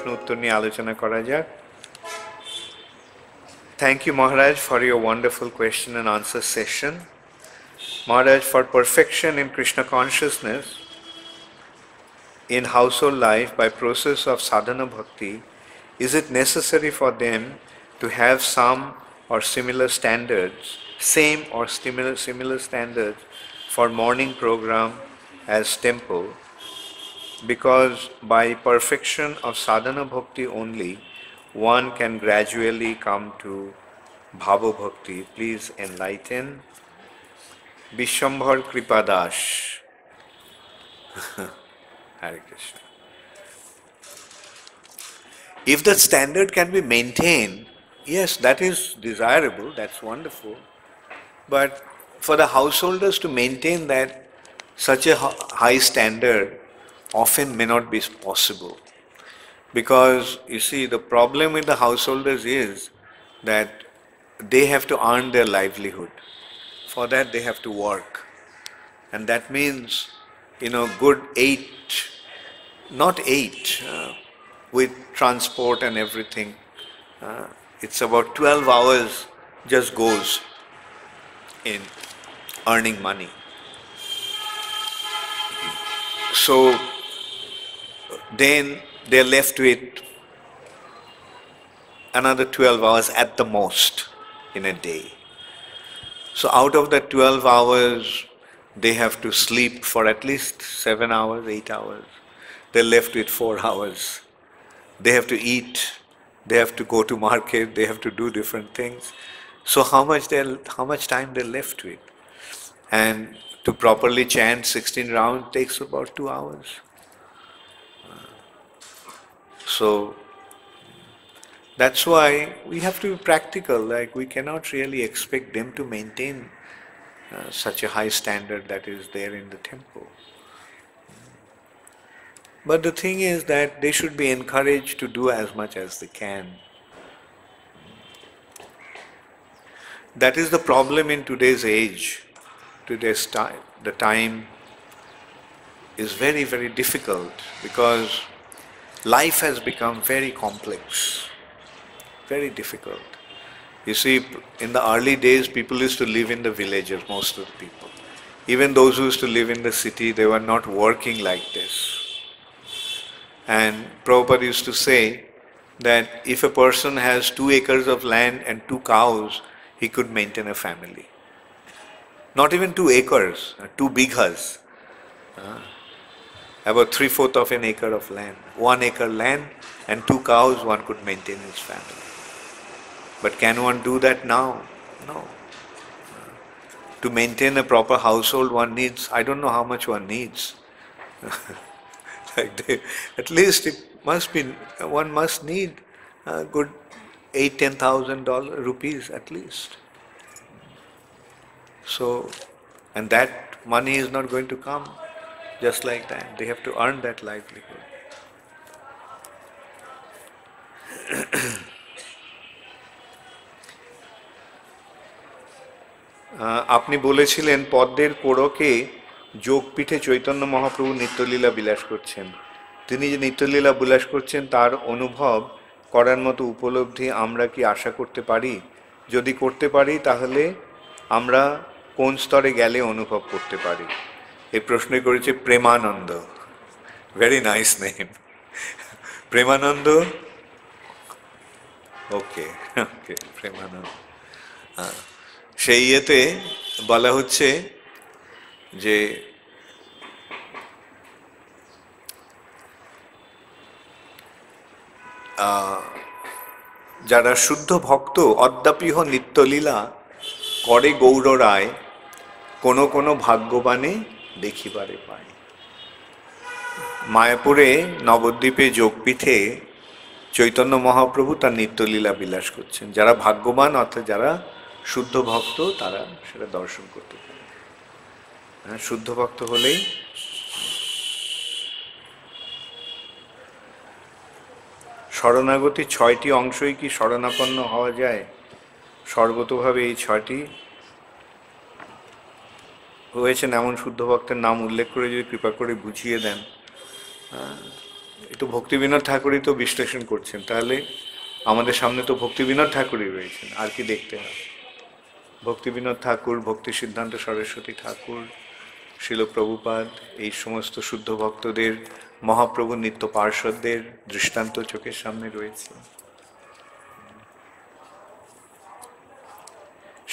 প্রশ্ন উত্তর নিয়ে আলোচনা করা যাক। Thank you, Maharaj, for your wonderful question and answer session. Maharaj, for perfection in Krishna consciousness in household life by process of sadhana bhakti, is it necessary for them to have some or similar standards, same or similar standards for morning program as temple? Because by perfection of sadhana bhakti only, one can gradually come to bhava bhakti. Please enlighten. Vishwambhar Kripadas. Hare Krishna. If that standard can be maintained, yes, that is desirable, that's wonderful. But for the householders to maintain that such a high standard often may not be possible. Because you see, the problem with the householders is that they have to earn their livelihood. For that they have to work. And that means, good 8, not 8, with transport and everything. It's about 12 hours just goes in earning money. So then they're left with another 12 hours at the most in a day. So out of that 12 hours, they have to sleep for at least 7 hours, 8 hours. They're left with 4 hours. They have to eat, they have to go to market, they have to do different things. So how much time they're left with? And to properly chant 16 rounds takes about 2 hours. So that's why we have to be practical, like we cannot really expect them to maintain such a high standard that is there in the temple. But the thing is that they should be encouraged to do as much as they can. That is the problem in today's age, today's time. The time is very, very difficult because life has become very complex, very difficult. You see, in the early days, people used to live in the villages, most of the people. Even those who used to live in the city, they were not working like this. And Prabhupada used to say that if a person has 2 acres of land and 2 cows, he could maintain a family. Not even 2 acres, 2 bighas. About 3/4 of an acre of land. 1 acre land and 2 cows, one could maintain his family. But can one do that now? No. To maintain a proper household, one needs, I don't know how much one needs. At least it must be, one must need a good $8,000-10,000 rupees at least. So, and that money is not going to come just like that. They have to earn that livelihood. আপনি বলেছিলেন পদ্মের কোড়কে যোগপীঠে চৈতন্য মহাপ্রভু নিত্যলীলা বিলাস করছেন। তিনি যে নিত্যলীলা বিলাস করছেন তার অনুভব করার মতো উপলব্ধি আমরা কি আশা করতে পারি? যদি করতে পারি তাহলে আমরা কোন স্তরে গেলে অনুভব করতে পারি? এই প্রশ্ন করেছে Premananda. Very nice name. Premananda, okay okay, Premananda. সেই ইয়েতে বলা হচ্ছে যে যারা শুদ্ধ ভক্ত অদ্যাপিহ নিত্যলীলা করে গৌর রায়, কোনো কোনো ভাগ্যবানে দেখিবারে পায়। মায়াপুরে নবদ্বীপে যোগপীঠে চৈতন্য মহাপ্রভু তার নিত্যলীলা বিলাস করছেন। যারা ভাগ্যবান অর্থাৎ যারা শুদ্ধ ভক্ত তারা সেটা দর্শন করতে পারে। শুদ্ধ ভক্ত হলেই শরণাগতি 6টি অংশই কি শরণাপন্ন হওয়া যায়? সর্বতোভাবে এই 6টি হয়েছেন এমন শুদ্ধ ভক্তের নাম উল্লেখ করে যদি কৃপা করে বুঝিয়ে দেন। তো ভক্তিবিনোদ ঠাকুরই তো বিশ্লেষণ করছেন, তাহলে আমাদের সামনে তো ভক্তিবিনোদ ঠাকুরই রয়েছেন, আর কি দেখতে হবে? ভক্তিবিনোদ ঠাকুর, ভক্তি সিদ্ধান্ত সরস্বতী ঠাকুর, শিল প্রভুপাদ, এই সমস্ত শুদ্ধ ভক্তদের, মহাপ্রভু নিত্য পার্ষদদের দৃষ্টান্ত চোখের সামনে রয়েছে।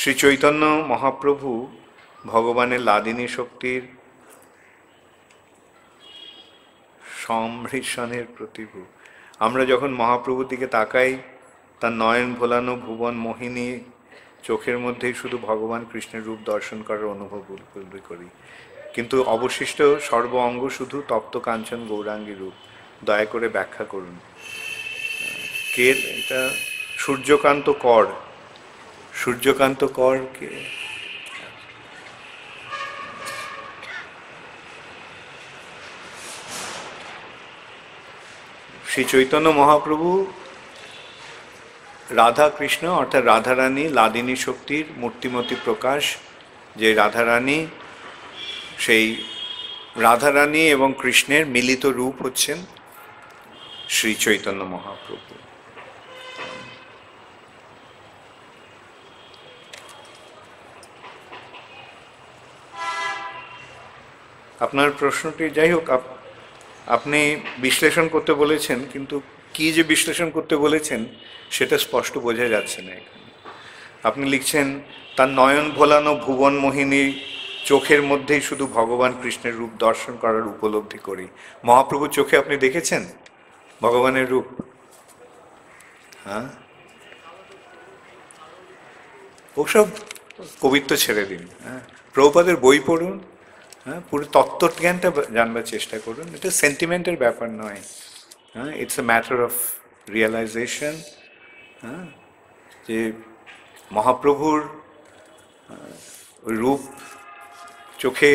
শ্রী চৈতন্য মহাপ্রভু ভগবানের লাদিনী শক্তির সম্মিশ্রণের প্রতিভূ। আমরা যখন মহাপ্রভুর দিকে তাকাই, তার নয়ন ভোলানো ভুবন মোহিনী চোখের মধ্যেই শুধু ভগবান কৃষ্ণের রূপ দর্শন করার অনুভব উপলব্ধি করি, কিন্তু অবশিষ্ট সর্ব অঙ্গ শুধু তপ্ত কাঞ্চন গৌরাঙ্গী রূপ। দয়া করে ব্যাখ্যা করুন। কে এটা? সূর্যকান্ত কর। সূর্যকান্ত কর কে? শ্রী চৈতন্য মহাপ্রভু রাধা কৃষ্ণ অর্থাৎ রাধারানী লাদিনী শক্তির মূর্তিমতী প্রকাশ। যে রাধারানী, সেই রাধারানী এবং কৃষ্ণের মিলিত রূপ হচ্ছেন শ্রী চৈতন্য মহাপ্রভু। আপনার প্রশ্নটি, যাই হোক, আপনি বিশ্লেষণ করতে বলেছেন, কিন্তু কি যে বিশ্লেষণ করতে বলেছেন সেটা স্পষ্ট বোঝা যাচ্ছে না এখানে। আপনি লিখছেন, তার নয়ন ভোলানো ভুবন মোহিনী চোখের মধ্যেই শুধু ভগবান কৃষ্ণের রূপ দর্শন করার উপলব্ধি করি। মহাপ্রভুর চোখে আপনি দেখেছেন ভগবানের রূপ? হ্যাঁ, ওসব কবিত্ব ছেড়ে দিন। হ্যাঁ, প্রভুপাদের বই পড়ুন, হ্যাঁ, পুরো তত্ত্বজ্ঞানটা জানবার চেষ্টা করুন। এটা সেন্টিমেন্টের ব্যাপার নয়। হ্যাঁ, it's a matter of realisation. হ্যাঁ, যে মহাপ্রভুর রূপ চোখে,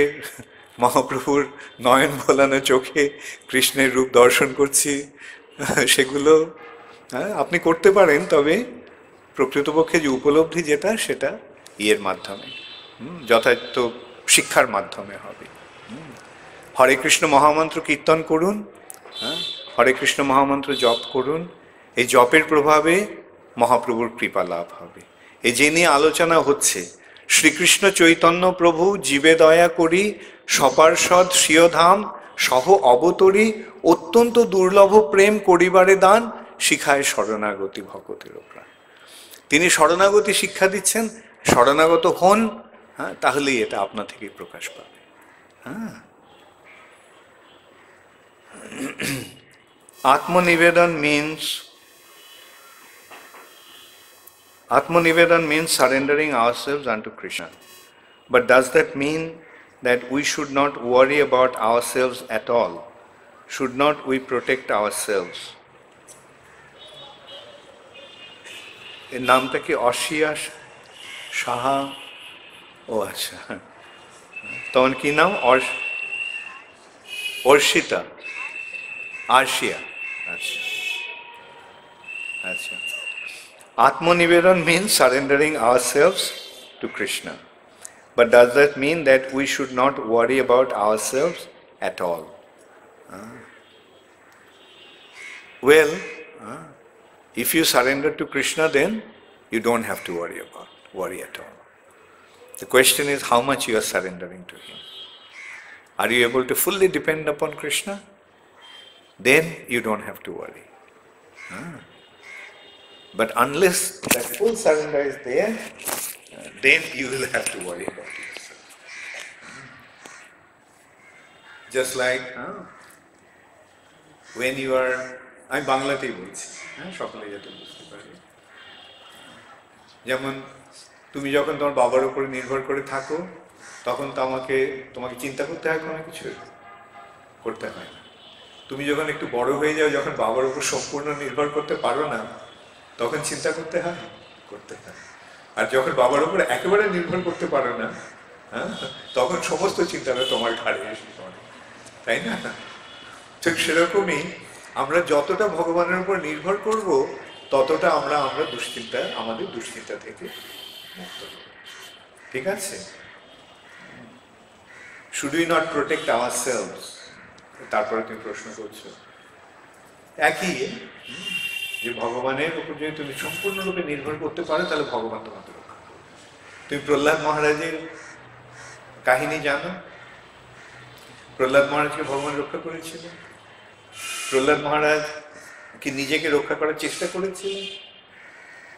মহাপ্রভুর নয়ন ভোলানো চোখে কৃষ্ণের রূপ দর্শন করছি, সেগুলো হ্যাঁ আপনি করতে পারেন, তবে প্রকৃতপক্ষে যে উপলব্ধি যেটা, সেটা ইয়ের মাধ্যমে, যথাযথ শিক্ষার মাধ্যমে হবে। হরে কৃষ্ণ মহামন্ত্র কীর্তন করুন, হ্যাঁ, হরে কৃষ্ণ মহামন্ত্র জপ করুন। এই জপের প্রভাবে মহাপ্রভুর কৃপা লাভ হবে। এই যে নিয়ে আলোচনা হচ্ছে, শ্রীকৃষ্ণ চৈতন্য প্রভু জীবে দয়া করি, সপার্ষদ স্বীয়ধাম সহ অবতরী, অত্যন্ত দুর্লভ প্রেম করিবারে দান, শিখায় শরণাগতি ভকতের প্রাণ। তিনি শরণাগতি শিক্ষা দিচ্ছেন, শরণাগত হন, হ্যাঁ, তাহলেই এটা আপনা থেকেই প্রকাশ পাবে। হ্যাঁ, আত্মনিবেদন means surrendering ourselves unto Krishna. But does that mean that we should not worry about ourselves at all? Should not we protect ourselves? এর নামটা কি? অর্ষিয়া সাহা? ও আচ্ছা, তখন কি নাম? অর্ষিতা, আর্শিয়া। আচ্ছা আচ্ছা। Atmanivedan means surrendering ourselves to Krishna. But does that mean that we should not worry about ourselves at all? Well, if you surrender to Krishna, then you don't have to worry at all. The question is how much you are surrendering to Him. Are you able to fully depend upon Krishna? Then you don't have to worry. But unless that full surrender is there, then you will have to worry about yourself. Just like when you are, আমি বাংলাতেই বলছি, হ্যাঁ, সকলে যাতে বুঝতে পারে। যেমন তুমি যখন তোমার বাবার উপরে নির্ভর করে থাকো, তখন তো তোমাকে চিন্তা করতে হয়, কোনো কিছু করতে হয় না। তুমি যখন একটু বড় হয়ে যাও, যখন বাবার উপর সম্পূর্ণ নির্ভর করতে পারো না, তখন চিন্তা করতে হয়। আর যখন বাবার উপর একেবারে নির্ভর করতে পারো না, হ্যাঁ, তখন সমস্ত চিন্তাটা তোমার ঘাড়ে এসে পড়ে, তাই না? ঠিক সেরকমই আমরা যতটা ভগবানের উপর নির্ভর করব, ততটা আমাদের দুশ্চিন্তা থেকে মুক্ত হব। ঠিক আছে? Should we not protect ourselves? তারপরে তুমি প্রশ্ন করছো, একই, যে ভগবানের উপর যদি তুমি সম্পূর্ণরূপে নির্ভর করতে পারো তাহলে ভগবান তোমাকে রক্ষা করবে। তুমি প্রহ্লাদ মহারাজের কাহিনী জানো? প্রহ্লাদ মহারাজকে ভগবান রক্ষা করেছিলেন। প্রহ্লাদ মহারাজ কি নিজেকে রক্ষা করার চেষ্টা করেছিলেন?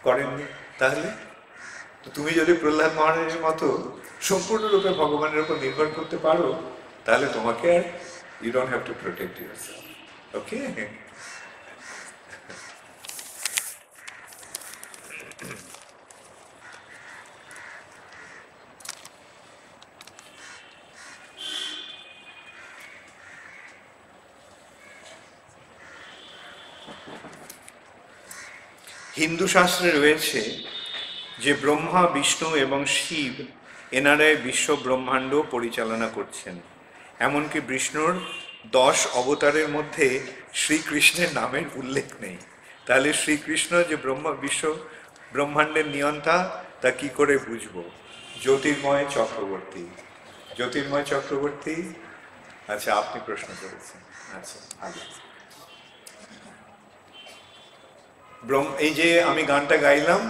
করেননি। তাহলে তো তুমি যদি প্রহ্লাদ মহারাজের মতো সম্পূর্ণরূপে ভগবানের উপর নির্ভর করতে পারো তাহলে তোমাকে আর you don't have to protect yourself. Okay? Hindu শাস্ত্রে রয়েছে যে ব্রহ্মা, বিষ্ণু এবং শিব এনারাই বিশ্ব ব্রহ্মাণ্ড পরিচালনা করছেন। এমনকি বিষ্ণুর 10 অবতারের মধ্যে শ্রীকৃষ্ণের নামের উল্লেখ নেই। তাহলে শ্রীকৃষ্ণ যে বিশ্ব ব্রহ্মাণ্ডের নিয়ন্তা তা কি করে বুঝবো? জ্যোতির্ময় চক্রবর্তী। জ্যোতির্ময় চক্রবর্তী, আচ্ছা আপনি প্রশ্ন করেছেন, আচ্ছা ভালো। এই যে আমি গানটা গাইলাম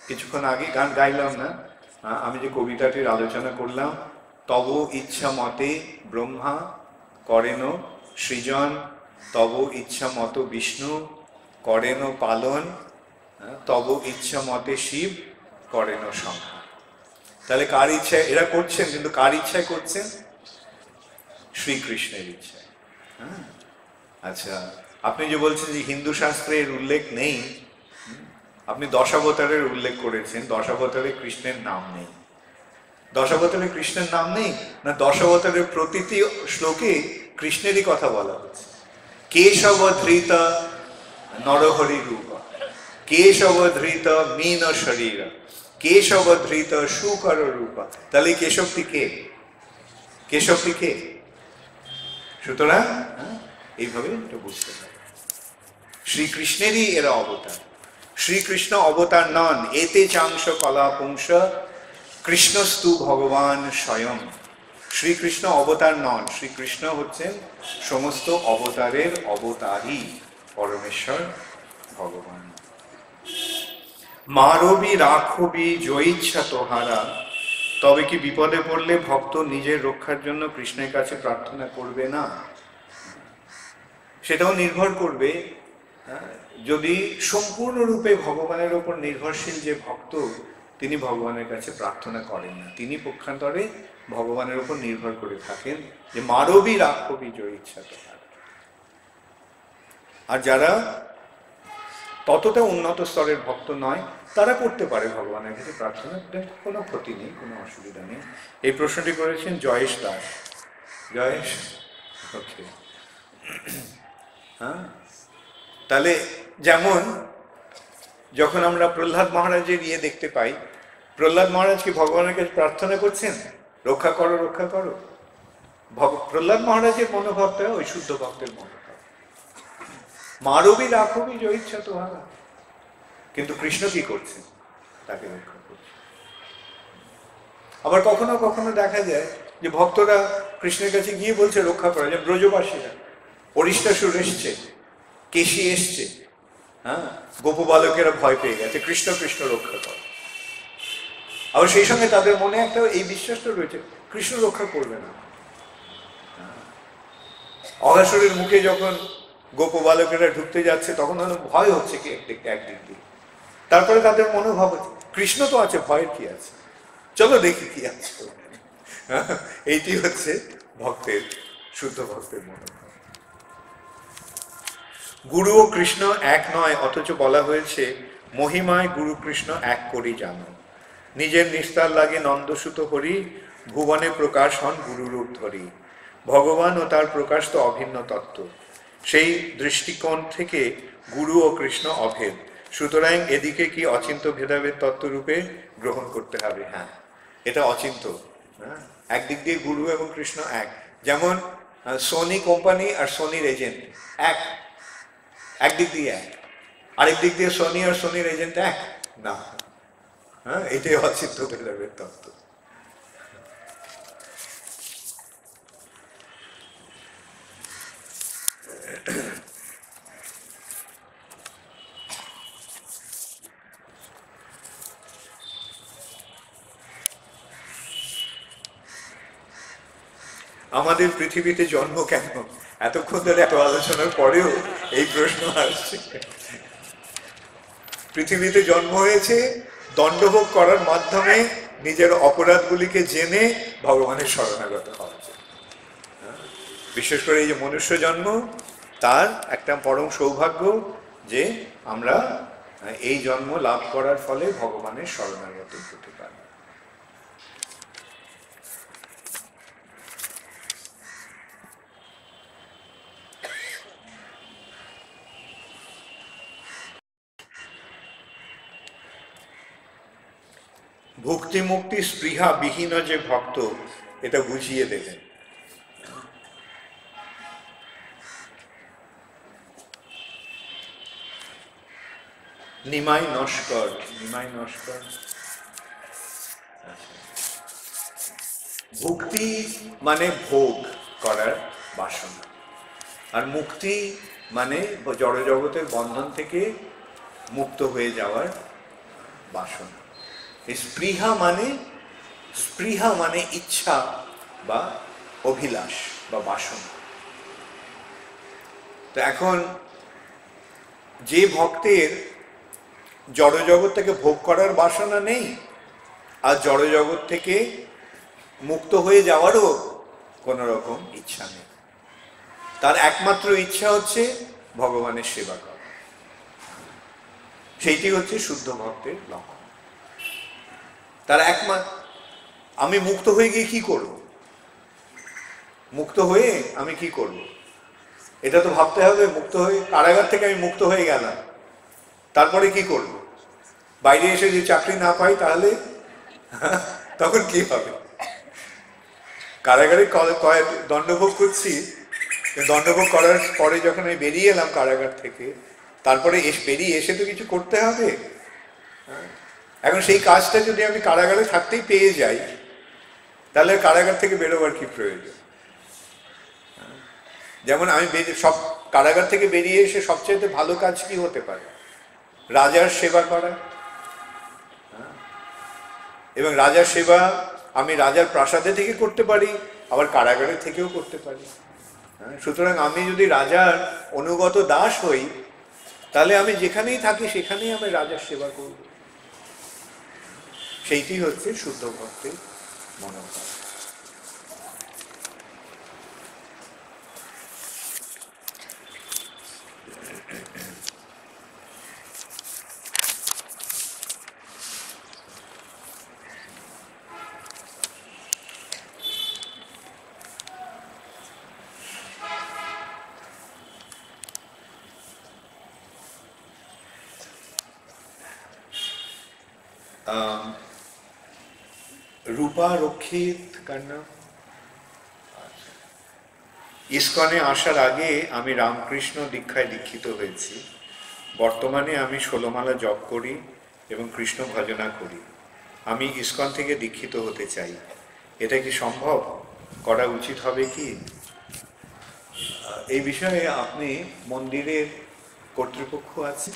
কিছুক্ষণ আগে, গান গাইলাম না, আমি যে কবিতাটির আলোচনা করলাম, তব ইচ্ছা মতে ব্রহ্মা করেন সৃজন, তব ইচ্ছা মতো বিষ্ণু করেন পালন, তব ইচ্ছা মতে শিব করেন সংহার। তাহলে কার ইচ্ছায় এরা করছেন? কিন্তু কার ইচ্ছায় করছেন? শ্রীকৃষ্ণের ইচ্ছায়। হ্যাঁ, আচ্ছা আপনি যে বলছেন যে হিন্দু শাস্ত্রের উল্লেখ নেই, আপনি দশাবতারের উল্লেখ করেছেন, দশাবতারে কৃষ্ণের নাম নেই। দশাবতারে কৃষ্ণের নাম নেই না, দশাবতারের প্রতিটি শ্লোকে কৃষ্ণেরই কথা বলা হচ্ছে। কেশব ধৃত নরহরি রূপ, কেশব ধৃত মীন শরীর, কেশব ধৃত সুকর রূপ। তাহলে কেশবটি কে? কেশবটি কে? সুতরাং এইভাবে এটা বুঝতে হবে, শ্রীকৃষ্ণেরই এরা অবতার। শ্রীকৃষ্ণ অবতার নন। এতে চাংশ কলা পুংস কৃষ্ণস্তু ভগবান স্বয়ং। শ্রীকৃষ্ণ অবতার নন, শ্রীকৃষ্ণ হচ্ছেন সমস্ত অবতারের অবতারই পরমেশ্বর ভগবান। মারবি রাখবি জয়িচ্ছা তোহারা, তবে কি বিপদে পড়লে ভক্ত নিজের রক্ষার জন্য কৃষ্ণের কাছে প্রার্থনা করবে না? সেটাও নির্ভর করবে যদি সম্পূর্ণরূপে ভগবানের ওপর নির্ভরশীল যে ভক্ত, তিনি ভগবানের কাছে প্রার্থনা করেন না, তিনি পক্ষান্তরে ভগবানের উপর নির্ভর করে থাকেন যে মারবি রাখবি জয়িচ্ছা তোহারা। আর যারা ততটা উন্নত স্তরের ভক্ত নয় তারা করতে পারে ভগবানের কাছে প্রার্থনা, কোনো ক্ষতি নেই, কোনো অসুবিধা নেই। এই প্রশ্নটি করেছেন জয়েশ দাস। জয়েশ, ওকে। হ্যাঁ, তাহলে যেমন যখন আমরা প্রহ্লাদ মহারাজের ইয়ে দেখতে পাই, প্রহ্লাদ মহারাজ কি ভগবানের কাছে প্রার্থনা করছেন রক্ষা করো রক্ষা করো? প্রহ্লাদ মহারাজের মনোভাবটা ওই শুদ্ধ ভক্তের মনোভাব, মারবি রাখবি জয়িচ্ছা তোহারা। কিন্তু কৃষ্ণ কি করছেন? তাকে রক্ষা করছে। আবার কখনো কখনো দেখা যায় যে ভক্তরা কৃষ্ণের কাছে গিয়ে বলছে রক্ষা করা, যে ব্রজবাসীরা অরিষ্টাসুর এসছে, কেশি এসছে, হ্যাঁ, গোপ বালকেরা ভয় পেয়ে গেছে, কৃষ্ণ কৃষ্ণ রক্ষা করে। আবার সেই সঙ্গে তাদের মনে একটা এই বিশ্বাসটা রয়েছে কৃষ্ণ রক্ষা করবে না। অঘাসুরের মুখে যখন গোপ বালকেরা ঢুকতে যাচ্ছে তখন ভয় হচ্ছে কি একদিক দিয়ে, তারপরে তাদের মনোভাব হচ্ছে কৃষ্ণ তো আছে, ভয়ের কি আছে, চলো দেখি কি আছে। এইটি হচ্ছে ভক্তের, শুদ্ধ ভক্তের মনোভাব। গুরু ও কৃষ্ণ এক নয়, অথচ বলা হয়েছে মহিমায় গুরু কৃষ্ণ এক করি জানো। নিজের নিস্তার লাগে নন্দসুত হরি, ভুবনে প্রকাশ হন গুরুরূপ ধরি। ভগবান ও তার প্রকাশ তো অভিন্ন তত্ত্ব, সেই দৃষ্টিকোণ থেকে গুরু ও কৃষ্ণ অভেদ। সুতরাং এদিকে কি অচিন্ত্য ভেদাভেদ তত্ত্বরূপে গ্রহণ করতে হবে। হ্যাঁ, এটা অচিন্ত্য। হ্যাঁ, একদিক দিয়ে গুরু এবং কৃষ্ণ এক, যেমন সোনি কোম্পানি আর সোনির এজেন্ট এক, একদিক দিয়ে এক, আরেক দিক দিয়ে সোনি আর সোনির এজেন্ট এক না। হ্যাঁ, এটাই অচিন্ত্য ভেদাভেদ তত্ত্ব। আমাদের পৃথিবীতে জন্ম কেন? এতক্ষণ ধরে এত আলোচনার পরেও এই প্রশ্ন আসছে। পৃথিবীতে জন্ম হয়েছে দণ্ডভোগ করার মাধ্যমে নিজের অপরাধগুলিকে জেনে ভগবানের শরণাগত হওয়ার জন্য। বিশেষ করে এই যে মনুষ্য জন্ম, তার একটা পরম সৌভাগ্য যে আমরা এই জন্ম লাভ করার ফলে ভগবানের শরণাগত হতে পারি। ভক্তি মুক্তি স্পৃহা বিহীন যে ভক্ত, এটা বুঝিয়ে দেবেন। নিমাই নস্কর, নিমাই নস্কর। ভক্তি মানে ভোগ করার বাসনা, আর মুক্তি মানে জড়জগতের বন্ধন থেকে মুক্ত হয়ে যাওয়ার বাসনা। স্পৃহা মানে ইচ্ছা বা অভিলাষ বা বাসনা। তো এখন যে ভক্তের জড়জগৎ থেকে ভোগ করার বাসনা নেই, আর জড়জগৎ থেকে মুক্ত হয়ে যাওয়ারও কোনো রকম ইচ্ছা নেই, তার একমাত্র ইচ্ছা হচ্ছে ভগবানের সেবা করা, সেইটি হচ্ছে শুদ্ধ ভক্তের লক্ষণ। তার একমাত্র, আমি মুক্ত হয়ে গিয়ে কি করব? মুক্ত হয়ে আমি কি করব? এটা তো ভাবতে হবে। মুক্ত হয়ে, কারাগার থেকে আমি মুক্ত হয়ে গেলাম, তারপরে কি করব? বাইরে এসে যে চাকরি না পাই তাহলে তখন কি হবে? কারাগারে দণ্ডভোগ করছি, দণ্ডভোগ করার পরে যখন আমি বেরিয়ে এলাম কারাগার থেকে, তারপরে বেরিয়ে এসে তো কিছু করতে হবে। এখন সেই কাজটা যদি আমি কারাগারে থাকতেই পেয়ে যাই, তাহলে কারাগার থেকে বেরোবার কি প্রয়োজন? যেমন আমি সব কারাগার থেকে বেরিয়ে এসে সবচেয়ে ভালো কাজ কি হতে পারে? রাজার সেবা করা। এবং রাজার সেবা আমি রাজার প্রাসাদে থেকে করতে পারি, আবার কারাগারে থেকেও করতে পারি। সুতরাং আমি যদি রাজার অনুগত দাস হই, তাহলে আমি যেখানেই থাকি সেখানেই আমি রাজার সেবা করব। সেইটি হচ্ছে শুদ্ধ ভক্তের মনোভাব। রূপা রক্ষিত কান্না। ইস্কনে আসার আগে আমি রামকৃষ্ণ দীক্ষায় দীক্ষিত হয়েছি। বর্তমানে আমি 16 মালা জপ করি এবং কৃষ্ণ ভজনা করি। আমি ইস্কন থেকে দীক্ষিত হতে চাই, এটা কি সম্ভব? করা উচিত হবে কি? এই বিষয়ে আপনি মন্দিরের কর্তৃপক্ষ আছে,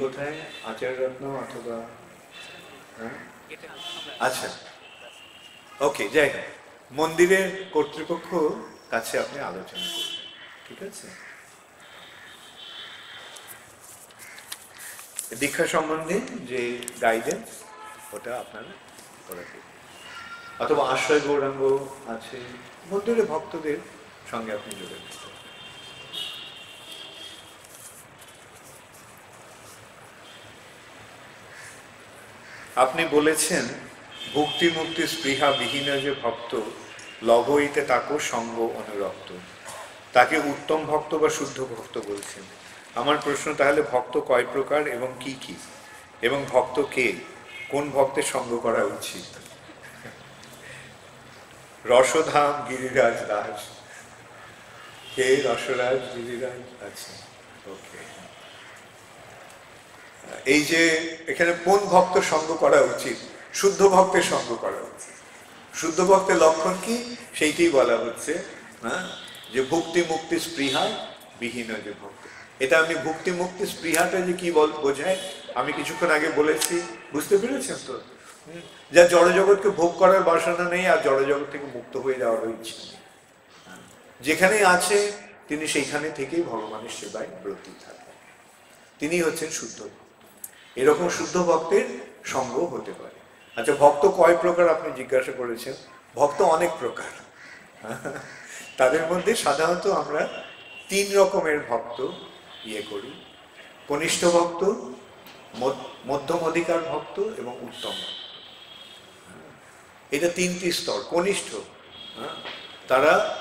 কোথায়, আচার্যরত্ন অথবা আচ্ছা, ওকে, যাই হোক, মন্দিরের কর্তৃপক্ষ কাছে আপনি আলোচনা করবেন, ঠিক আছে? দীক্ষা সম্বন্ধে যে গাইডেন্স, ওটা আপনারা করাতে, অথবা আশ্রয় গৌরাঙ্গ আছে, মন্দিরের ভক্তদের সঙ্গে আপনি যোগাযোগ করতে। আপনি বলেছেন ভক্তি মুক্তি স্পৃহা বিহীন যে ভক্ত, লভ হইতে তাকে সঙ্গ অনুরক্ত, তাকে উত্তম ভক্ত বা শুদ্ধ ভক্ত বলছেন। আমার প্রশ্ন, তাহলে ভক্ত কয় প্রকার এবং কি কি, এবং ভক্ত কে, কোন ভক্তের সঙ্গ করা উচিত? রসধাম গিরিরাজ দাস, কে রসরাজ গিরিরাজ? আচ্ছা, ওকে। এই যে এখানে কোন ভক্ত সঙ্গ করা উচিত? শুদ্ধ ভক্তের সঙ্গ করা উচিত। শুদ্ধ ভক্তের লক্ষণ কি, সেইটি বলা হচ্ছে, যে ভক্তি মুক্তি স্পৃহা বিহীন যে ভক্ত। এটা আমি ভক্তি মুক্তি স্পৃহাটা যে কি বোঝায় আমি কিছুক্ষণ আগে বলেছি, বুঝতে পেরেছেন তো? যার জড়জগৎকে ভোগ করার বাসনা নেই আর জড়জগৎ থেকে মুক্ত হয়ে যাওয়ার ইচ্ছা নেই, যেখানে আছে তিনি সেইখানে থেকেই ভগবানের সেবায় ব্রতী থাকেন, তিনি হচ্ছেন শুদ্ধ ভক্ত। এরকম শুদ্ধ ভক্তের সঙ্গ হতে পারে। আচ্ছা, ভক্ত কয় প্রকার আপনি জিজ্ঞাসা করেছেন? ভক্ত অনেক প্রকার। তাদের মধ্যে সাধারণত আমরা 3 রকমের ভক্ত করি: কনিষ্ঠ ভক্ত, মধ্যম অধিকার ভক্ত এবং উত্তম ভক্ত। এটা 3টি স্তর। কনিষ্ঠ,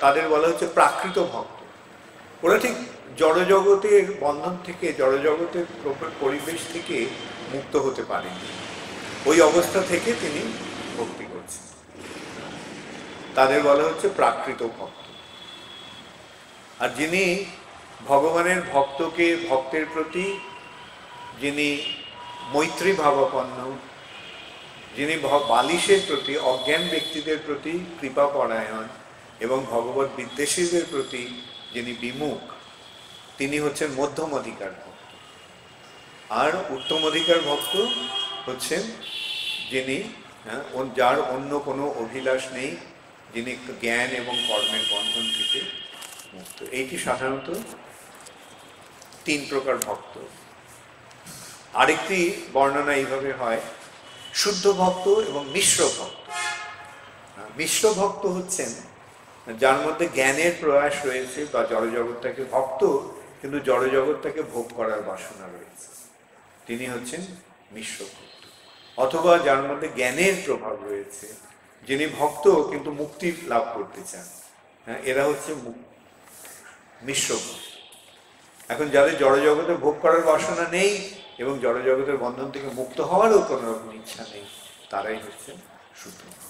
তাদের বলা হচ্ছে প্রাকৃত ভক্ত। ওরা ঠিক জড়জগতের বন্ধন থেকে, জড়জগতের পরিবেশ থেকে মুক্ত হতে পারেনি, ওই অবস্থা থেকে তিনি ভক্তি করছেন, তাদের বলা হচ্ছে প্রাকৃত ভক্ত। আর যিনি ভগবানের ভক্তের প্রতি যিনি মৈত্রী ভাবাপন্ন, যিনি বালিশের প্রতি, অজ্ঞান ব্যক্তিদের প্রতি কৃপাপরায়ণ এবং ভগবত বিদ্বেষীদের প্রতি যিনি বিমুখ, তিনি হচ্ছেন মধ্যম অধিকার ভক্ত। আর উত্তম অধিকার ভক্ত হচ্ছেন যিনি যার অন্য কোনো অভিলাষ নেই, যিনি জ্ঞান এবং কর্মের বন্ধন থেকে মুক্ত। এইটি সাধারণত 3 প্রকার ভক্ত। আরেকটি বর্ণনা এইভাবে হয়: শুদ্ধ ভক্ত এবং মিশ্র ভক্ত। মিশ্র ভক্ত হচ্ছেন যার মধ্যে জ্ঞানের প্রয়াস রয়েছে বা জড়জগৎটাকে ভক্ত, কিন্তু জড়জগৎটাকে ভোগ করার বাসনা রয়েছে, তিনি হচ্ছেন মিশ্র ভক্ত। অথবা যার মধ্যে জ্ঞানের প্রভাব রয়েছে, যিনি ভক্ত কিন্তু মুক্তি লাভ করতে চান, এরা হচ্ছে মিশ্র ভক্ত। এখন যাদের জড়জগতে ভোগ করার বাসনা নেই এবং জড়জগতের বন্ধন থেকে মুক্ত হওয়ারও কোনো রকম ইচ্ছা নেই, তারাই হচ্ছেন শুদ্ধ ভক্ত।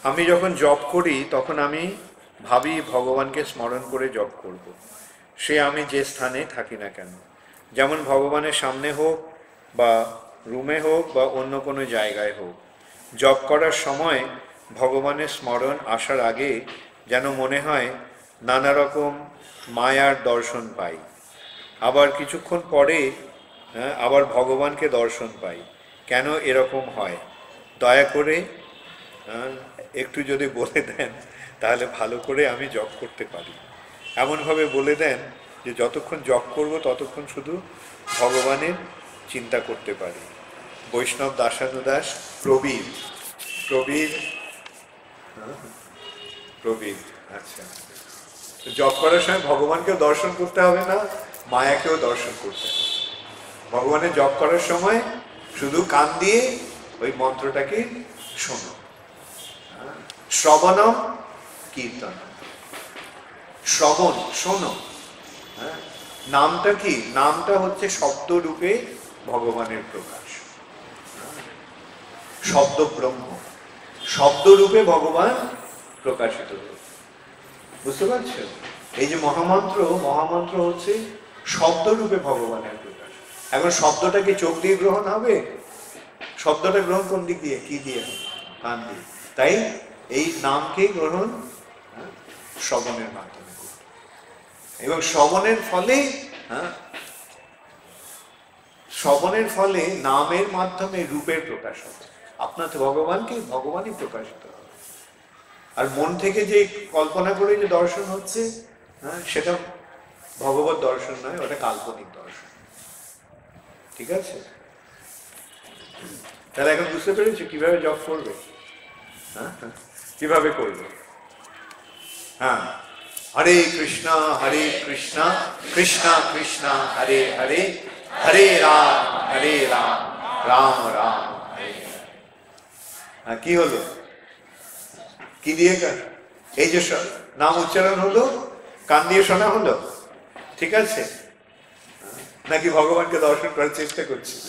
আমি যখন জপ করি তখন আমি ভাবি ভগবানকে স্মরণ করে জপ করব, সে আমি যে স্থানে থাকি না কেন। যেমন ভগবানের সামনে হোক বা রুমে হোক বা অন্য কোনো জায়গায় হোক, জপ করার সময় ভগবানের স্মরণ আসার আগে যেন মনে হয় নানা রকম মায়ার দর্শন পাই, আবার কিছুক্ষণ পরে আবার ভগবানকে দর্শন পাই। কেন এরকম হয় দয়া করে একটু যদি বলে দেন তাহলে ভালো করে আমি জপ করতে পারি। এমনভাবে বলে দেন যে যতক্ষণ জপ করব ততক্ষণ শুধু ভগবানের চিন্তা করতে পারি। বৈষ্ণব দাসানুদাস প্রবীর প্রবীর প্রবীর আচ্ছা, জপ করার সময় ভগবানকেও দর্শন করতে হবে না, মায়াকেও দর্শন করতে হবে। ভগবানের জপ করার সময় শুধু কান দিয়ে ওই মন্ত্রটাকে শোনো। শ্রবণম কীর্তন, শ্রবণ শোনো। নামটা কি? নামটা হচ্ছে শব্দ রূপে ভগবানের প্রকাশ। শব্দ ব্রহ্ম, শব্দ রূপে ভগবান প্রকাশিত হয়েছে। বুঝতে পারছো? এই যে মহামন্ত্র, মহামন্ত্র হচ্ছে শব্দ রূপে ভগবানের প্রকাশ। এখন শব্দটা কি চোখ দিয়ে গ্রহণ হবে? শব্দটা গ্রহণ কোন দিক দিয়ে? কি দিয়ে? কান দিয়ে। তাই এই নামকে গ্রহণ শ্রবণের মাধ্যমে, এবং শ্রবণের ফলে নামের মাধ্যমে রূপের প্রকাশ হবে। আপনার ভগবানকে ভগবানই প্রকাশিত হবে। আর মন থেকে যে কল্পনা করে যে দর্শন হচ্ছে, সেটা ভগবত দর্শন নয়, ওটা কাল্পনিক দর্শন। ঠিক আছে? তাহলে এখন বুঝতে পেরেছো কিভাবে জপ করবে? কিভাবে করবে? হ্যাঁ, হরে কৃষ্ণ কৃষ্ণ কৃষ্ণ হরে হরে, হরে রাম রাম রাম হরে হরে। কি হলো? কি দিয়ে? এই যে নাম উচ্চারণ হলো, কান দিয়ে শোনা হলো, ঠিক আছে? নাকি ভগবানকে দর্শন করার চেষ্টা করছিল?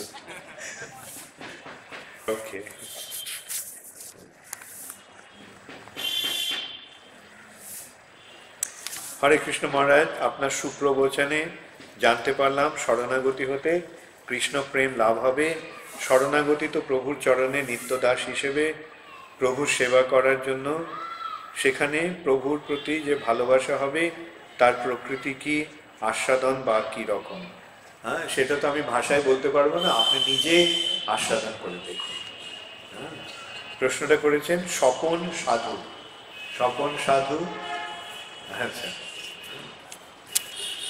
ওকে। হরে কৃষ্ণ মহারাজ, আপনার সুপ্রবচনে জানতে পারলাম শরণাগতি হতে কৃষ্ণ প্রেম লাভ হবে। শরণাগতি তো প্রভুর চরণে নিত্যদাস হিসেবে প্রভুর সেবা করার জন্য। সেখানে প্রভুর প্রতি যে ভালোবাসা হবে তার প্রকৃতি কি, আস্বাদন বা কী রকম? হ্যাঁ, সেটা তো আমি ভাষায় বলতে পারবো না, আপনি নিজে আস্বাদন করে দেখুন। হ্যাঁ, প্রশ্নটা করেছেন স্বপন সাধু। স্বপন সাধু, আচ্ছা,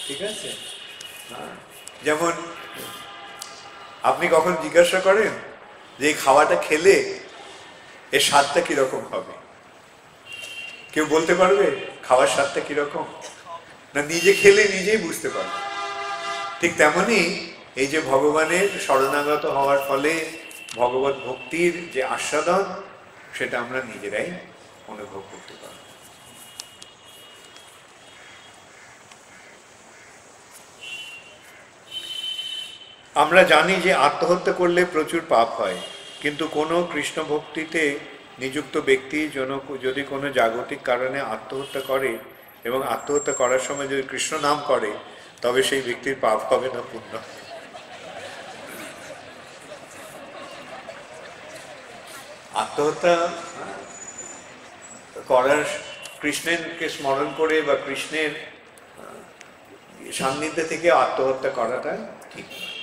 ঠিক আছে। হ্যাঁ, যেমন আপনি কখন জিজ্ঞাসা করেন যে এই খাওয়াটা খেলে এর স্বাদটা কিরকম হবে? কেউ বলতে পারবে খাওয়ার স্বাদটা কিরকম? না, নিজে খেলে নিজেই বুঝতে পারবে। ঠিক তেমনি এই যে ভগবানের শরণাগত হওয়ার ফলে ভগবত ভক্তির যে আস্বাদন, সেটা আমরা নিজেরাই অনুভব করতে পারি। আমরা জানি যে আত্মহত্যা করলে প্রচুর পাপ হয়, কিন্তু কোনো কৃষ্ণ ভক্তিতে নিযুক্ত ব্যক্তি যদি কোনো জাগতিক কারণে আত্মহত্যা করে এবং আত্মহত্যা করার সময় যদি কৃষ্ণ নাম করে, তবে সেই ব্যক্তির পাপ হবে না পুণ্য। আত্মহত্যা করার, কৃষ্ণকে স্মরণ করে বা কৃষ্ণের সান্নিধ্যে থেকে আত্মহত্যা করাটা ঠিক নয়।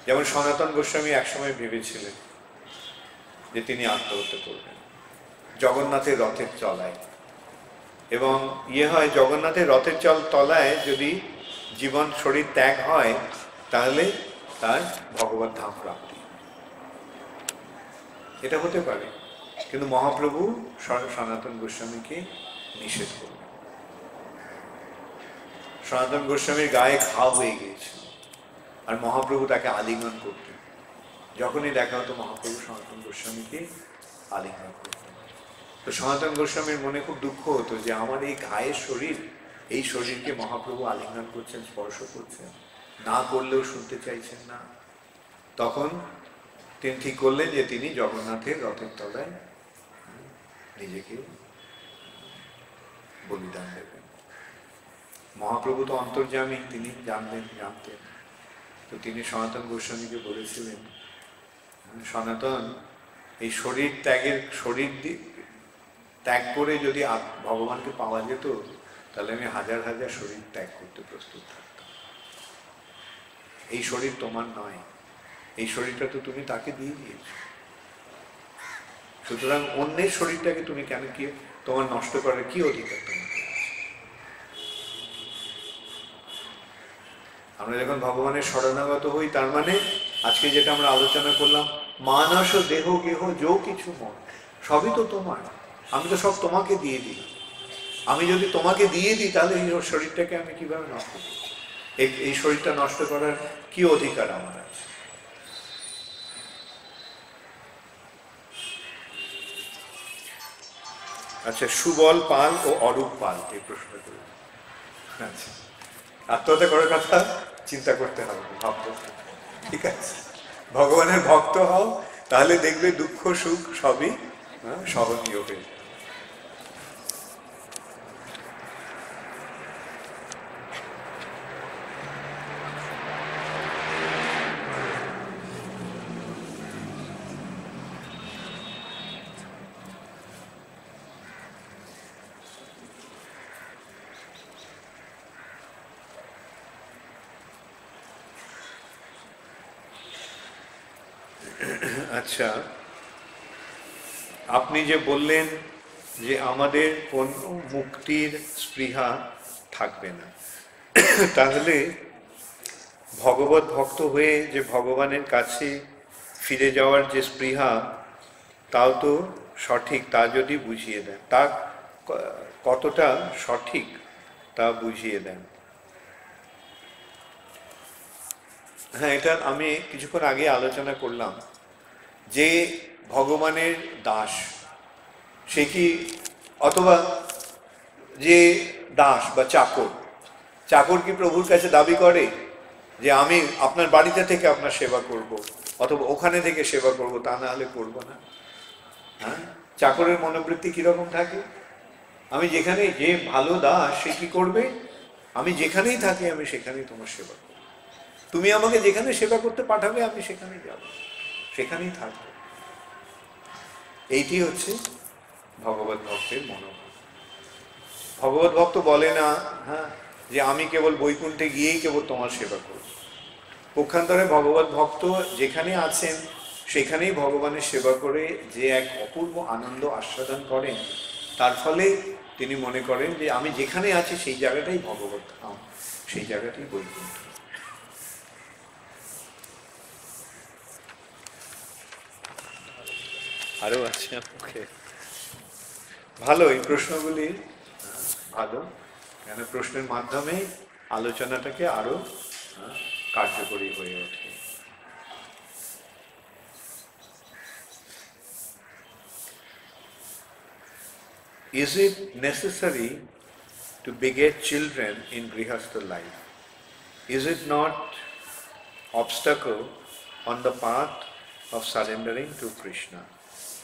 যেমন সনাতন গোস্বামী একসময় ভেবেছিলেন যে তিনি আত্মহত্যা করবেন জগন্নাথের রথের তলায়, এবং হয় জগন্নাথের রথের তলায় যদি জীবন শরীর ত্যাগ হয়, তাহলে তার ভগবত ধাম প্রাপ্তি, এটা হতে পারে। কিন্তু মহাপ্রভু সনাতন গোস্বামীকে নিষেধ করলেন। সনাতন গোস্বামীর গায়ে ঘাও হয়ে গিয়েছিল, আর মহাপ্রভু তাকে আলিঙ্গন করতেন। যখনই দেখা হতো মহাপ্রভু সনাতন গোস্বামীকে আলিঙ্গন করতেন। তো সনাতন গোস্বামীর মনে খুব দুঃখ হতো যে আমার এই গায়ের শরীর, এই শরীরকে মহাপ্রভু আলিঙ্গন করছেন, স্পর্শ করছেন, না করলেও শুনতে চাইছেন না। তখন তিনি ঠিক করলেন যে তিনি জগন্নাথের রথের তলায় নিজেকে বলিদান দেবেন। মহাপ্রভু তো অন্তর্যামী, তিনি জানতেন। তো তিনি সনাতন গোস্বামীকে বলেছিলেন, সনাতন, এই শরীর ত্যাগ করে যদি ভগবানকে পাওয়া যেত, তাহলে আমি হাজার হাজার শরীর ত্যাগ করতে প্রস্তুত থাকতাম। এই শরীর তোমার নয়, এই শরীরটা তো তুমি তাকে দিয়ে দিয়েছ। সুতরাং অন্যের শরীরটাকে তুমি কেন, কি তোমার নষ্ট করার কি অধিকার তোমাকে? আমরা যখন ভগবানের শরণাগত হই, তার মানে আজকে যেটা আমরা আলোচনা করলাম, মানস দেহ গেহ যো কিছু মন, সবই তো তোমার। আমি তো সব তোমাকে দিয়ে দিই। আমি যদি তোমাকে দিয়ে দিই, তাহলে এই শরীরটাকে আমি কিভাবে নষ্ট করি? এই শরীরটা নষ্ট করার কি অধিকার আমার আছে? আচ্ছা, সুবল পাল ও অরূপ পাল এই প্রশ্ন করে। আচ্ছা, আত্মহত্যা করার কথা চিন্তা করতে হবে, ভাবতে হবে। ঠিক আছে, ভগবানের ভক্ত হও, তাহলে দেখবে দুঃখ সুখ সবই সহনীয় হয়ে। আচ্ছা, আপনি যে বললেন যে আমাদের কোন মুক্তির স্পৃহা থাকবে না, তাহলে ভগবত ভক্ত হয়ে যে ভগবানের কাছে ফিরে যাওয়ার যে স্পৃহা, তাও তো সঠিক, তা যদি বুঝিয়ে দেন, তা কতটা সঠিক তা বুঝিয়ে দেন। হ্যাঁ, এটা আমি কিছুক্ষণ আগে আলোচনা করলাম যে ভগবানের দাস, সে কি, অথবা যে দাস বা চাকর, চাকর কি প্রভুর কাছে দাবি করে যে আমি আপনার বাড়িতে থেকে আপনার সেবা করব, অথবা ওখানে থেকে সেবা করব, তা না হলে করব না? হ্যাঁ, চাকরের মনোবৃত্তি কিরকম থাকে? আমি যেখানে, যে ভালো দাস সে কি করবে, আমি যেখানেই থাকি আমি সেখানেই তোমার সেবা করব, তুমি আমাকে যেখানে সেবা করতে পাঠাবে আমি সেখানেই যাব, সেখানেই থাকবো। এইটি হচ্ছে ভগবত ভক্তের মনোভাব। ভগবত ভক্ত বলে না, হ্যাঁ, যে আমি কেবল বৈকুণ্ঠে গিয়েই কেবল তোমার সেবা করব। পক্ষান্তরে ভগবত ভক্ত যেখানে আছেন সেখানেই ভগবানের সেবা করে যে এক অপূর্ব আনন্দ আস্বাদন করেন, তার ফলে তিনি মনে করেন যে আমি যেখানে আছি সেই জায়গাটাই ভগবত ধাম, সেই জায়গাটাই বৈকুণ্ঠ। আরো আছে ওকে, ভালো এই প্রশ্নগুলি, ভালো, কেন প্রশ্নের মাধ্যমে আলোচনাটাকে আরো কার্যকরী হয়ে ওঠে। Is it necessary to beget children in Grihastha life? Is it not obstacle on the path of surrendering to Krishna?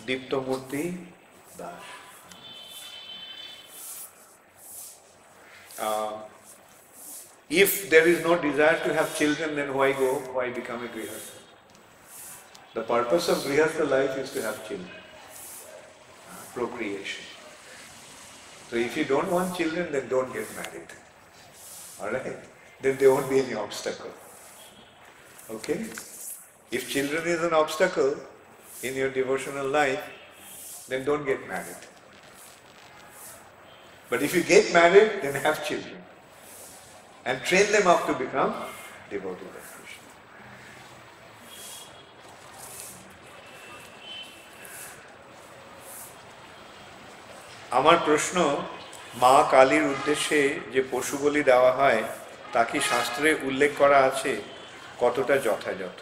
Diptomurti Das. If there is no desire to have children, then why go? Why become a Grihastha? The purpose of Grihastha life is to have children, procreation. So if you don't want children, then don't get married. Alright? Then there won't be any obstacle. Okay? If children is an obstacle in your devotional life, then don't get married. But if you get married, then have children. And train them up to become devotees of Krishna. আমার প্রশ্ন, মা কালীর উদ্দেশ্যে যে পশু বলি দেওয়া হয় তা কি শাস্ত্রে উল্লেখ করা আছে, কতটা যথাযথ?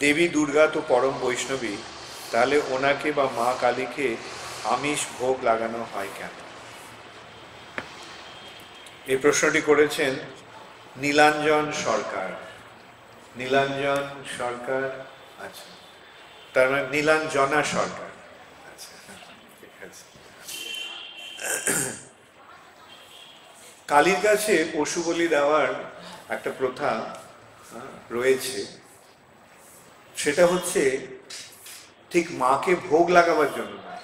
দেবী দুর্গা তো পরম বৈষ্ণবী, তাহলে ওনাকে বা মা কালীকে আমিষ ভোগ লাগানো হয় কেন? এই প্রশ্নটি করেছেন নীলাঞ্জন সরকার। নীলাঞ্জন সরকার, আচ্ছা, তার মানে নীলাঞ্জনা সরকার। আচ্ছা, ঠিক আছে। কালীর কাছে পশু বলি দেওয়ার একটা প্রথা রয়েছে, সেটা হচ্ছে ঠিক মাকে ভোগ লাগাবার জন্য না,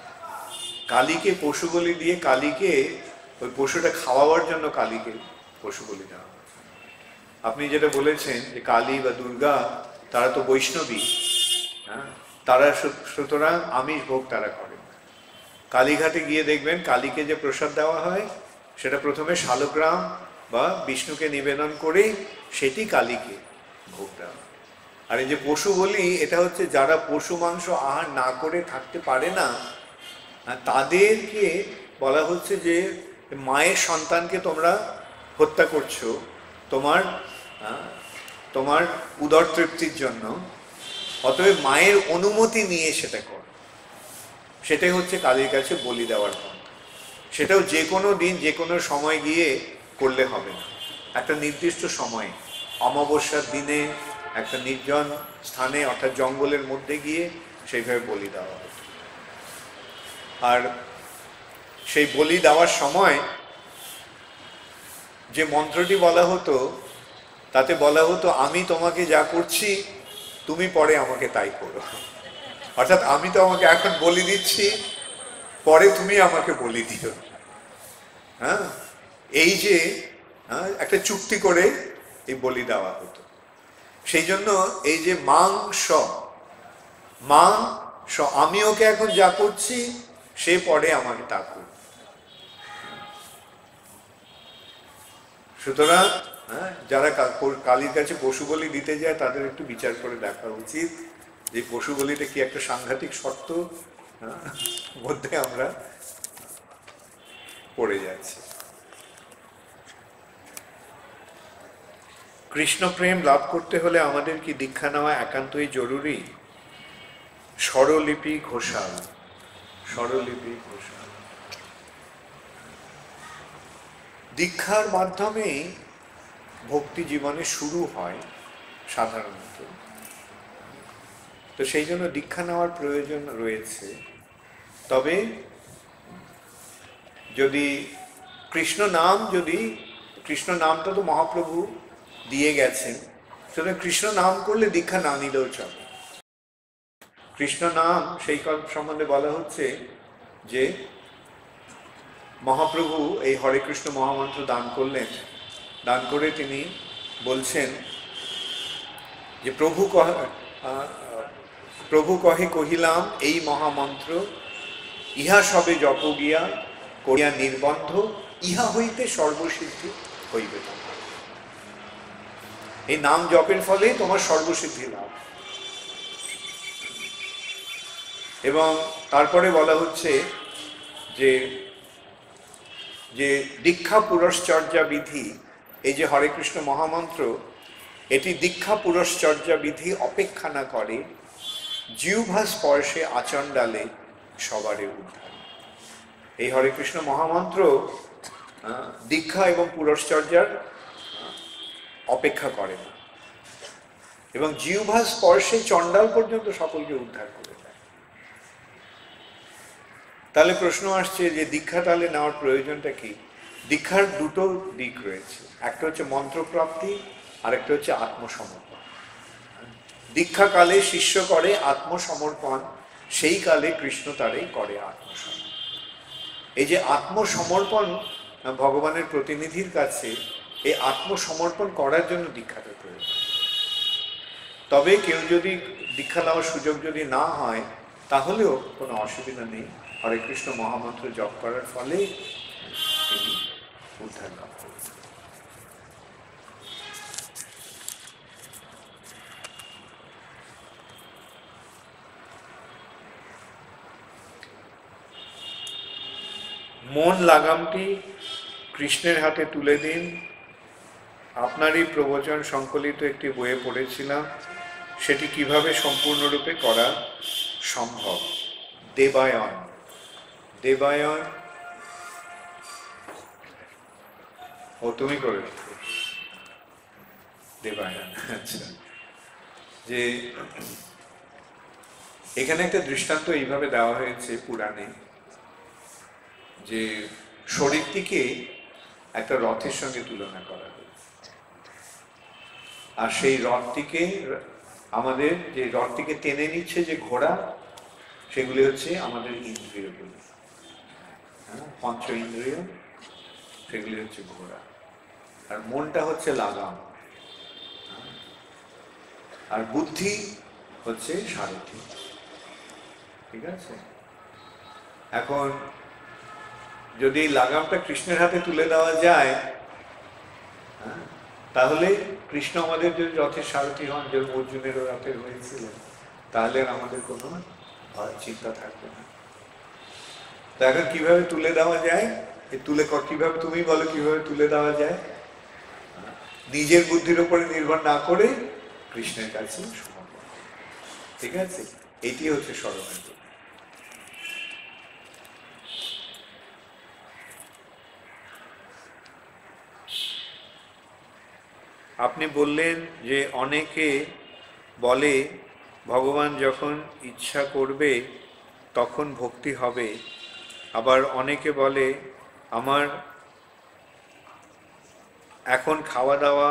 কালীকে পশু বলি দিয়ে কালীকে ওই পশুটা খাওয়াবার জন্য কালীকে পশু বলি দেওয়া। আপনি যেটা বলেছেন যে কালী বা দুর্গা তারা তো বৈষ্ণবী, হ্যাঁ, তারা সুতরাং আমিষ ভোগ তারা করেন। কালীঘাটে গিয়ে দেখবেন কালীকে যে প্রসাদ দেওয়া হয় সেটা প্রথমে শালগ্রাম বা বিষ্ণুকে নিবেদন করে সেটি কালীকে ভোগ দেওয়া। আর এই যে পশু বলি, এটা হচ্ছে যারা পশু মাংস আহার না করে থাকতে পারে না, তাদেরকে বলা হচ্ছে যে মায়ের সন্তানকে তোমরা হত্যা করছো তোমার উদর তৃপ্তির জন্য, অতএব মায়ের অনুমতি নিয়ে সেটা কর। সেটাই হচ্ছে কালীর কাছে বলি দেওয়ার পন্থা। সেটাও যে কোনো দিন যে কোনো সময় গিয়ে করলে হবে না, একটা নির্দিষ্ট সময়ে অমাবস্যার দিনে একটা নির্জন স্থানে অর্থাৎ জঙ্গলের মধ্যে গিয়ে সেইভাবে বলি দেওয়া হতো। আর সেই বলি দেওয়ার সময় যে মন্ত্রটি বলা হতো তাতে বলা হতো, আমি তোমাকে যা করছি তুমি পরে আমাকে তাই করো। অর্থাৎ আমি তো আমাকে এখন বলি দিচ্ছি, পরে তুমি আমাকে বলি দিও। হ্যাঁ, এই যে একটা চুক্তি করে এই বলি দেওয়া হতো। সেই জন্য এই যে মাংস, আমি ওকে এখন যা করছি সে পরে আমাকে তা করবে। সুতরাং যারা কালীর কাছে পশু বলি দিতে যায় তাদের একটু বিচার করে দেখা উচিত যে পশু বলিটা কি একটা সাংঘাতিক শর্ত মধ্যে আমরা পড়ে যাচ্ছি। কৃষ্ণ প্রেম লাভ করতে হলে আমাদের কি দীক্ষা নেওয়া একান্তই জরুরি? স্বরলিপি ঘোষাল। দীক্ষার মাধ্যমে ভক্তি জীবনে শুরু হয় সাধারণত, তো সেই জন্য দীক্ষা নেওয়ার প্রয়োজন রয়েছে। তবে যদি কৃষ্ণ নামটা তো মহাপ্রভু দিয়ে গেছেন, সুতরাং কৃষ্ণ নাম করলে দীক্ষা না নিলেও চলে। কৃষ্ণ নাম সেই সম্বন্ধে বলা হচ্ছে যে মহাপ্রভু এই হরে কৃষ্ণ মহামন্ত্র দান করলেন, দান করে তিনি বলছেন যে প্রভু কহে কহিলাম এই মহামন্ত্র, ইহা সবে জপ গিয়া করিয়া নির্বন্ধ, ইহা হইতে সর্বসিদ্ধি হইবে তোমার। এই নাম জপের ফলে তোমার সর্বসিদ্ধি লাভ। এবং তারপরে বলা হচ্ছে যে যে দীক্ষা পুরশ্চর্যা বিধি, এই যে হরে কৃষ্ণ মহামন্ত্র, এটি দীক্ষা পুরশ্চর্যা বিধি অপেক্ষা না করে জিহ্বা স্পর্শে আচণ্ডালে সবারে উদ্ধার। এই হরে কৃষ্ণ মহামন্ত্র দীক্ষা এবং পুরশ্চর্যার অপেক্ষা করে না, এবং জিহ্বা স্পর্শে চণ্ডাল পর্যন্ত সকলকে উদ্ধার করে দেয়। তাহলে প্রশ্ন আসছে যে দীক্ষা তাহলে নেওয়ার প্রয়োজনটা কি? দীক্ষার দুটো দিক রয়েছে, একটা হচ্ছে মন্ত্রপ্রাপ্তি, আর একটা হচ্ছে আত্মসমর্পণ। দীক্ষাকালে শিষ্য করে আত্মসমর্পণ, সেই কালে কৃষ্ণ তারে করে আত্মসমর্পণ। এই যে আত্মসমর্পণ ভগবানের প্রতিনিধির কাছে, এই আত্মসমর্পণ করার জন্য দীক্ষাটা প্রয়োজন। তবে কেউ যদি দীক্ষা নেওয়ার সুযোগ যদি না হয়, তাহলেও কোনো অসুবিধা নেই, হরে কৃষ্ণ মহামন্ত্র জপ করার ফলে তিনি উদ্ধার লাভ করবেন। মন লাগামটি কৃষ্ণের হাতে তুলে দিন। আপনারই প্রবচন সংকলিত একটি বইয়ে পড়েছিলাম, সেটি কিভাবে সম্পূর্ণরূপে করা সম্ভব? দেবায়ন। দেবায়ন ও তুমি করেছ? দেবায়ন, আচ্ছা। যে এখানে একটা দৃষ্টান্ত এইভাবে দেওয়া হয়েছে পুরাণে, যে শরীরটিকে একটা রথের সঙ্গে তুলনা করা হয়েছে, আর সেই রথটিকে আমাদের যে রথটিকে টেনে নিচ্ছে যে ঘোড়া, সেগুলি হচ্ছে আমাদের ইন্দ্রিয়গুলি, পঞ্চ ইন্দ্রিয়, সেগুলি হচ্ছে ঘোড়া। আর মনটা হচ্ছে লাগাম, আর বুদ্ধি হচ্ছে সারথি। ঠিক আছে? এখন যদি লাগামটা কৃষ্ণের হাতে তুলে দেওয়া যায়, তাহলে কৃষ্ণ আমাদের যদি রথের সারথি হন, যেরকম অর্জুনেরও রথের হয়েছিলেন, তাহলে আমাদের কোনো চিন্তা থাকবে না। তো এখন কিভাবে তুলে দেওয়া যায়? কিভাবে, তুমি বলো কিভাবে তুলে দেওয়া যায়? নিজের বুদ্ধির উপরে নির্ভর না করে কৃষ্ণের কাছে সমর্পণ। ঠিক আছে? এটি হচ্ছে শরণাগতি। আপনি বললেন যে অনেকে বলে ভগবান যখন ইচ্ছা করবে তখন ভক্তি হবে, আবার অনেকে বলে আমার এখন খাওয়া দাওয়া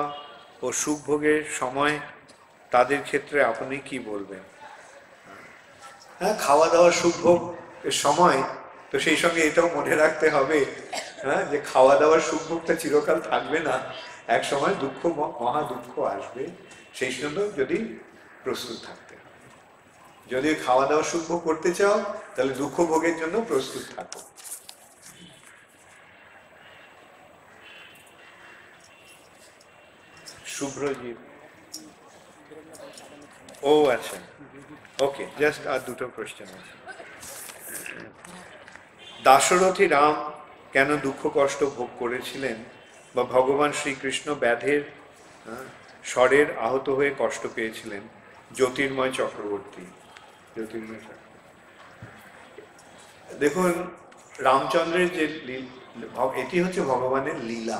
ও সুখ ভোগের সময়, তাদের ক্ষেত্রে আপনি কি বলবেন? হ্যাঁ, খাওয়া দাওয়া সুখ ভোগের সময়, তো সেই সঙ্গে এটাও মনে রাখতে হবে, হ্যাঁ, যে খাওয়া দাওয়ার সুখ ভোগটা চিরকাল থাকবে না, এক সময় দুঃখ, মহা দুঃখ আসবে, সেই জন্য যদি প্রস্তুত থাকতে হবে। যদি খাওয়া দাওয়া সুখ ভোগ করতে চাও, তাহলে দুঃখ ভোগের জন্য প্রস্তুত থাকো। শুভ্রজিৎ, ও আচ্ছা, ওকে, জাস্ট আর দুটো কোশ্চেন আছে। দাশরথী রাম কেন দুঃখ কষ্ট ভোগ করেছিলেন, বা ভগবান শ্রীকৃষ্ণ ব্যাধের স্বরের আহত হয়ে কষ্ট পেয়েছিলেন? জ্যোতির্ময় চক্রবর্তী। দেখুন, রামচন্দ্রের যে এটি হচ্ছে ভগবানের লীলা,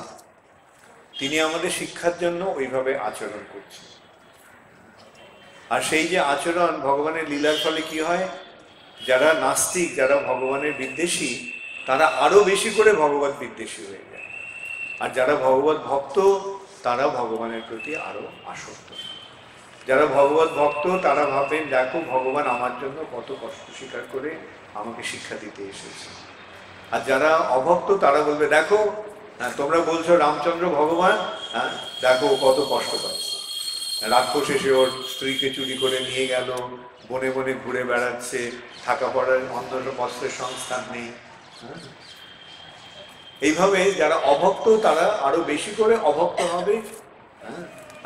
তিনি আমাদের শিক্ষার জন্য ওইভাবে আচরণ করছেন। আর সেই যে আচরণ ভগবানের লীলার ফলে কি হয়, যারা নাস্তিক, যারা ভগবানের বিদ্বেষী, তারা আরো বেশি করে ভগবত বিদ্বেষী হয়ে যায়। আর যারা ভগবত ভক্ত, তারা ভগবানের প্রতি আরো আসক্ত। যারা ভগবত ভক্ত, তারা ভাবেন দেখো ভগবান আমার জন্য কত কষ্ট স্বীকার করে আমাকে শিক্ষা দিতে এসেছে। আর যারা অভক্ত তারা বলবে দেখো, তোমরা বলছো রামচন্দ্র ভগবান, দেখো কত কষ্ট পায়, রাক্ষস এসে ওর স্ত্রীকে চুরি করে নিয়ে গেল, বনে বনে ঘুরে বেড়াচ্ছে, থাকা পড়ার অন্য বস্ত্রের সংস্থান নেই। এইভাবে যারা অভক্ত তারা আরো বেশি করে অভক্ত হবে,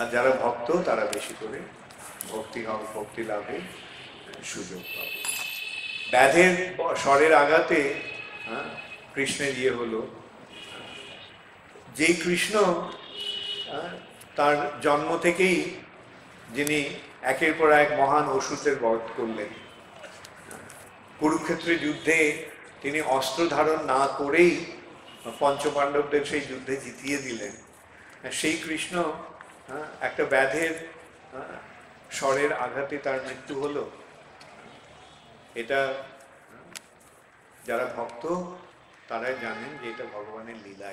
আর যারা ভক্ত তারা বেশি করে ভক্তি লাভে সুযোগ পাবে। ব্যাধের স্বরের আঘাতে কৃষ্ণের ইয়ে হলো, যেই কৃষ্ণ তার জন্ম থেকেই যিনি একের পর এক মহান অসুরের বধ করলেন, কুরুক্ষেত্রের যুদ্ধে তিনি অস্ত্র ধারণ না করেই পঞ্চপাণ্ডবদের সেই যুদ্ধে জিতিয়ে দিলেন, সেই কৃষ্ণ একটা ব্যাধের স্বরের আঘাতে তার মৃত্যু হলো। এটা যারা ভক্ত তারাই জানেন যে এটা ভগবানের লীলা।